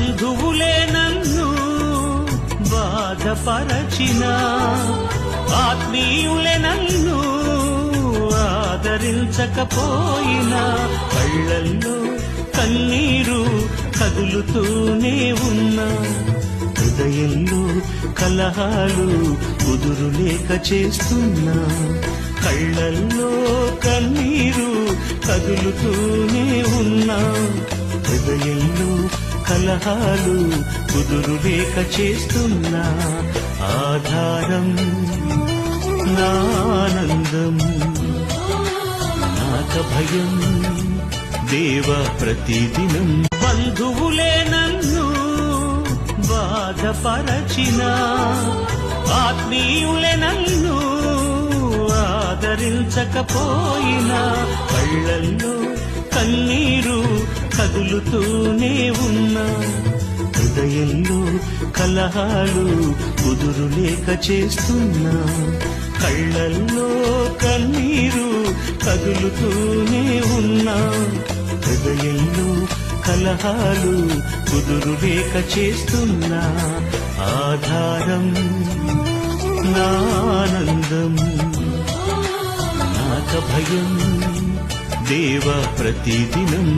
బంధువులే నన్ను బాధపరచిన, ఆత్మీయులే నన్ను ఆదరించకపోయినా, కళ్ళల్లో కన్నీరు కదులుతూనే ఉన్నా, హృదయంలో కలహాలు కుదురులేక చేస్తున్నా, కళ్ళల్లో కన్నీరు కదులుతూనే ఉన్నా, హృదయంలో కలహాలు కుదురులేక చేస్తున్నా, ఆధారం నా ఆనందం నాక భయం దేవ ప్రతిదినం. బంధువులే నన్ను బాధపరచిన, ఆత్మీయులే నన్ను ఆదరించకపోయినా, కళ్ళల్లో కన్నీరు కదులుతూనే ఉన్నా, హృదయంలో కలహాలు కుదురులేక చేస్తున్నా, కళ్ళల్లో కన్నీరు కదులుతూనే ఉన్నా, హృదయంలో కలహాలు కుదురులేక చేస్తున్నా, ఆధారం నా ఆనందం నాక భయం దేవ ప్రతిదినం.